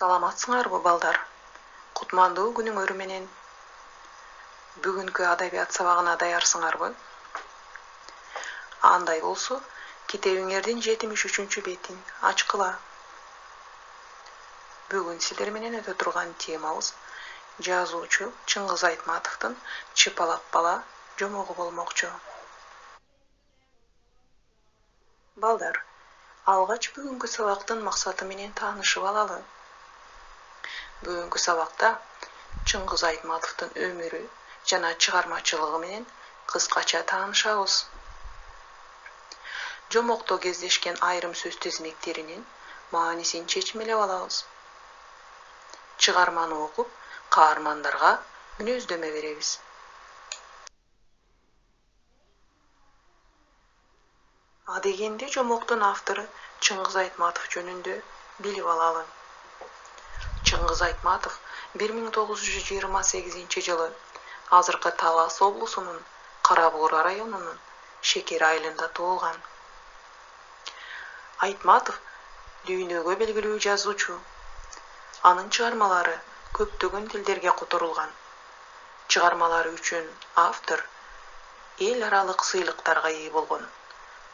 Саламатсыңарбы, балдар? Кутмандуу күнүңөр менен. Бүгүнкү адабият сабагына даярсыңарбы? Андай болсо, китебиңердин 73 бетин ачкыла. Бүгүн силер менен өтө турган темабыз жазуучу Чыңгыз Айтматовдун Чыпалак бала жомогу болмокчу. Балдар, алгач бүгүнкү сабактын максаты менен таанышып алалы. Бүгүнкү сабакта Чыңгыз Айтматовдун өмүрү жана чыгармачылыгы менен кыскача таанышабыз. Жомокто кездешкен айрым сөз тизмектеринин маанисин чечмелеп алабыз. Чыгарманы окуп, каармандарга мүнөздөмө беребиз. Адегенде жомоктун автору Чыңгыз Айтматов жөнүндө билип алалы. Чыңгыз Айтматов 1928 жылы азыркы Талас облусунун Кара-Буура районунун Шекер айылында туулган. Айтматов дүйнөгө белгилүү жазуучу. Анын чыгармалары көптөгөн тилдерге которулган. Чыгармалары үчүн автор эл аралык сыйлыктарга ээ болгон.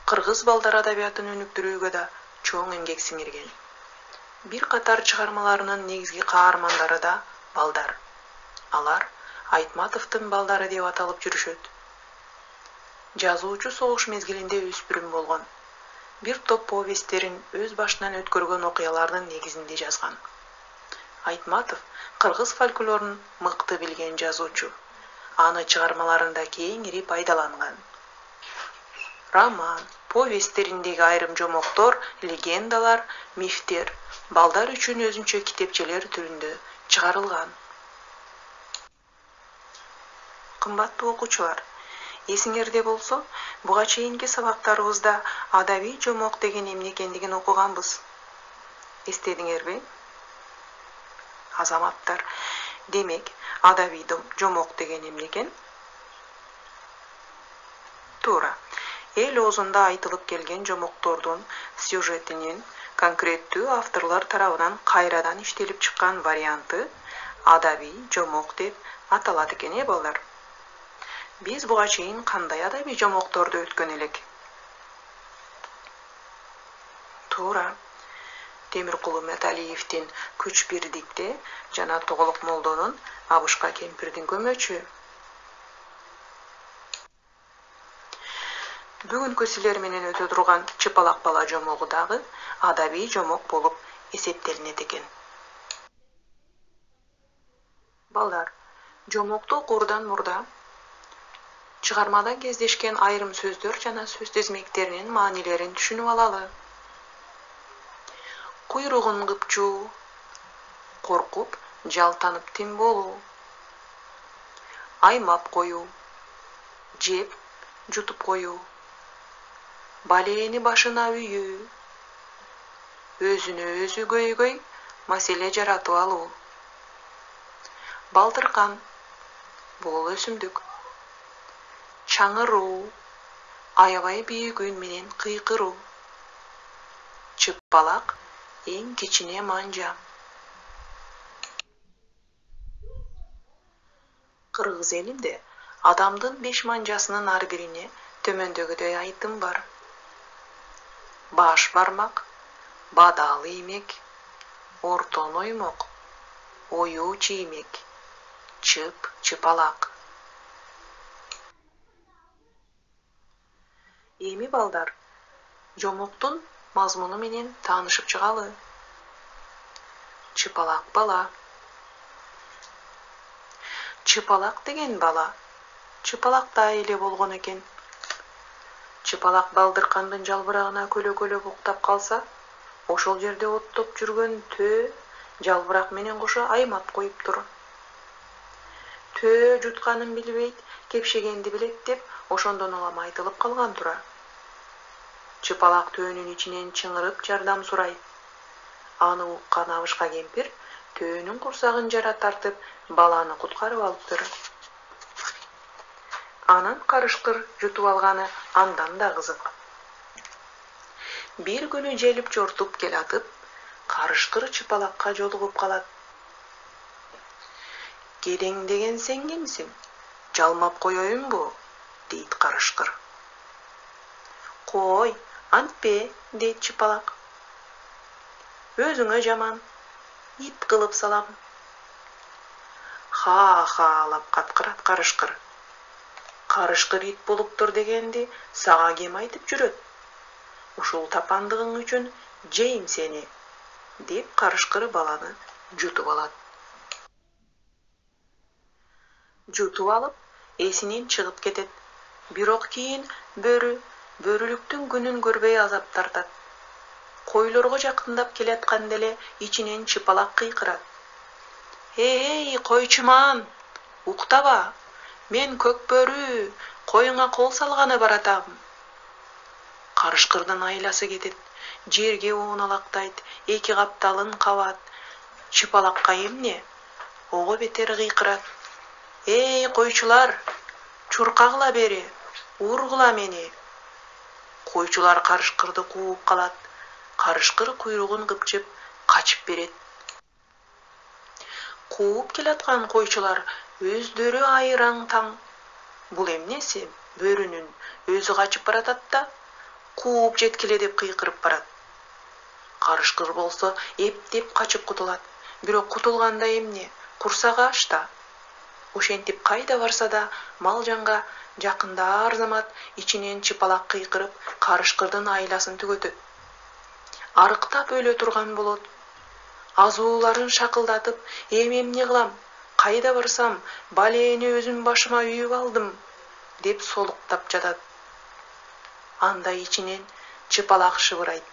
Кыргыз балдар адабиятын өнүктүрүүгө да чоң эмгек сиңирген. Бир катар чыгармаларынын негизги каармандары да балдар. Алар Айтматовдун балдары деп аталып жүрүшөт. Жазуучу согуш мезгилинде өспүрүм болгон. Бир топ повесттерин өз башынан өткөргөн окуялардын негизинде жазган. Айтматов кыргыз фольклорун мыкты билген жазуучу. Аны чыгармаларында кеңири пайдаланган. Роман, повесттериндеги айрым жомоктор, легендалар, мифтер балдар үчүн өзүнчө китепчелер түрүндө чыгарылган. Кымбаттуу окуучулар, эсиңерде болсо, буга чейинки сабактарыбызда адабий жомок деген эмне экендигин окуганбыз. Эстедиңерби? Азаматтар, демек, адабий жомок деген эмне экен? Туура. Эл оозунда айтылып келген жомоктордун сюжетинин конкреттүү авторлор тарабынан кайрадан иштелип чыккан варианты адабий жомок деп аталат экен, балдар. Биз буга чейин кандай адабий жомокторду өткөн элек? Туура. Темиркулу Металиевдин Күч бирдикте жана Тоголок Молдонун Абышка кемпирдин көмөчү. Бүгүнкү силер менен өтө турган Чыпалак бала жомогу дагы адабий жомок болуп эсептелинет экен. Балдар, жомокту окуурдан мурда чыгармада кездешкен айрым сөздөр жана сөз тизмектеринин маанилерин түшүнүп алалы. Куйругун кыпчуу, коркуп, жалтанып тим болуу, аймап коюу, жеп, жутуп коюу, балээни башына үйүү, өзүнө өзү көйгөй, маселе жаратып алуу. Балтыркан, бул өсүмдүк. Чаңыруу, аябай бийик үн менен кыйкыруу. Чыпалак, эң кичине манжа. Кыргыз элинде адамдын 5 манжасынын ар бирине төмөндөгүдөй айтым бар. Баш бармак, бадал иймек, ортон оймок, оюу чиймек, чып, чыпалак. Эми балдар, жомоктун мазмуну менен таанышып чыгалы. Чыпалак бала. Чыпалак деген бала чыпалакта эле болгон экен. Чыпалак балдыркандын жалбырагына көлө-көлөп уктап калса, ошол жерде оттоп жүргөн төө жалбырак менен кошо аймап коюптур. Төө жутканын билбейт, кепшегенди билет деп ошондон улам айтылып калган тура. Чыпалак төөнүн ичинен чыңырып жардам сурайт. Аны уккан Абышка кемпир төөнүн курсагын жара тартып, баланы куткарып алыптыр. Анан карышкыр жутуп алганы андан да кызык. Бир күнү желип жортуп келатып, Карышкыр чыпалакка жолугуп калат. Келең деген сен кимсиң? Жалмап коеюнбу? Дейт карышкыр. Кой, антпе, дейт чыпалак. Өзүңө жаман, ит кылып салам. Ха-халап каткырат карышкыр. Карышкыр ит болуптур дегенди сага ким айтып жүрөт? Ушул тапандыгың үчүн жейм сени, деп карышкыр баланы жутуп алат. Жутуп алып, эсинен чыгып кетет. Бирок кийин бөрүлүктүн күнүн көрбөй азап тартат. Койлорго жакындап келатканда эле ичинен чыпалак кыйкырат. Эй, койчуман, уктаба, мен Көкбөрү, коюңа кол салганы баратам. Карышкырдын айласы кетет, жерге оуналактайт, эки капталын кабат. Чыпалакка эмне? Ого бетер кыйкырат. Эй, койчулар, чуркагыла бери, ургула мени. Койчулар карышкырды кууп калат. Карышкыр куйругун кыпчып, качып берет. Кууп келаткан койчулар өздөрү айраң таң. Бул эмнеси? Бөрүнүн өзү качып баратат да, кууп жеткиле деп кыйкырып барат. Карышкыр болсо эптеп качып кутулат. Бирок кутулганда эмне? Курсагы ачта. Ошентип кайда барса да мал жанга жакында арзамат ичинен чыпалак кыйкырып карышкырдын айласын түгөтөт. Арыктап өлө турган болот. Азууларын шакылдатып, эмне кылам? Кайда барсам, балээни өзүм башыма үйүп алдым, деп солуктап жатат. Анда ичинен чыпалак шыбырайт.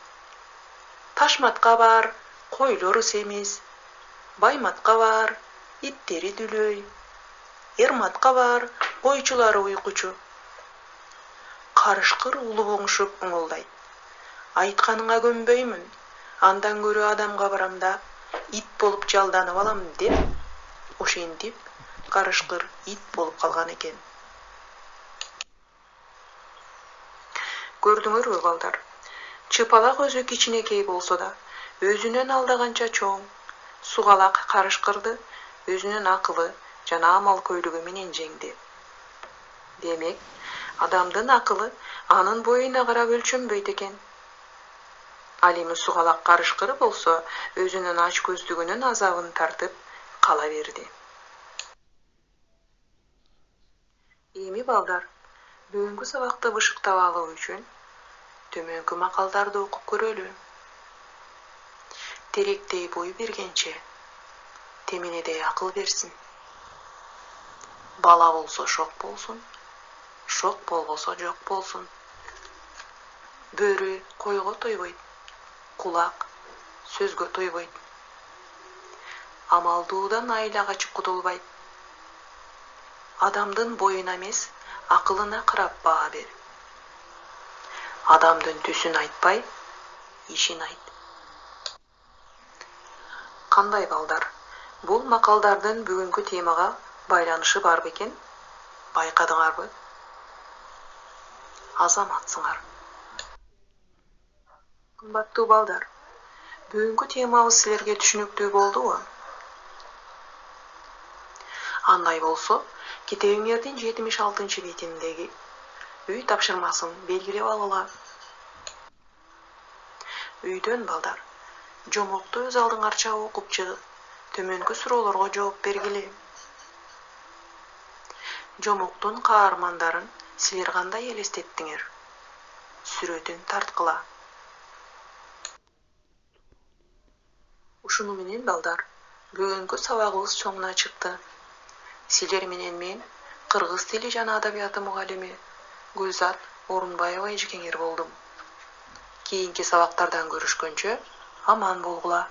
Ташматка бар, койлору семиз. Байматка бар, иттери дүлөй. Эрматка бар, койчулары уйкучу. Карышкыр улубуңшуп уңулдайт. Айтканыңа көнбөймүн, андан көрө адамга барам да, ит болуп жалданып алам деп, ошентип карышкыр ит болуп калган экен. Көрдүңөрбү балдар? Чыпалак өзү кичинекей болсо да, өзүнөн алдаганча чоң. Сугалак карышкырды өзүнүн акылы жана амал көйлүгү менен жеңди. Демек, адамдын акылы анын боюна карап өлчөнбөйт экен. Ал эми сугалак карышкыр болсо өзүнүн ач көздүгүнүн азабын тартып кала берди. Эми балдар, бүгүнкү сабакты бышыктап алуу үчүн төмөнкү макалдарды окуп көрөлү. Теректей бой бергенче, теменедей акыл берсин. Бала болсо шок болсун, шок болбосо жок болсун. Бөрү койго тойбойт, кулак сөзгө тойбойт. Амалдуудан айла качып кутулбайт. Адамдын боюна эмес, акылына карап баа бер. Адамдын түсүн айтпай, ишин айт. Кандай балдар? Бул макалдардын бүгүнкү темага байланышы бар бекен? Байкадыңарбы? Азаматсыңар. Кымбаттуу балдар, бүгүнкү темабыз силерге түшүнүктүү болдубу? Андай болсо, китебиңердин 76-бетиндеги үй тапшырмасын белгилеп алгыла. Үйдөн балдар, жомокту өз алдыңарча окуп чыгып, төмөнкү суроолорго жооп бергиле. Жомоктун каармандарын силер кандай элестеттиңер? Сүрөтүн тарткыла. Ушуну менен балдар, бүгүнкү сабагыбыз чоңуна чыкты. Силер менен мен кыргыз тили жана адабияты мугалими Гүлзат Орунбаева эжекеңер болдум. Кийинки сабактардан көрүшкөнчө аман болгула.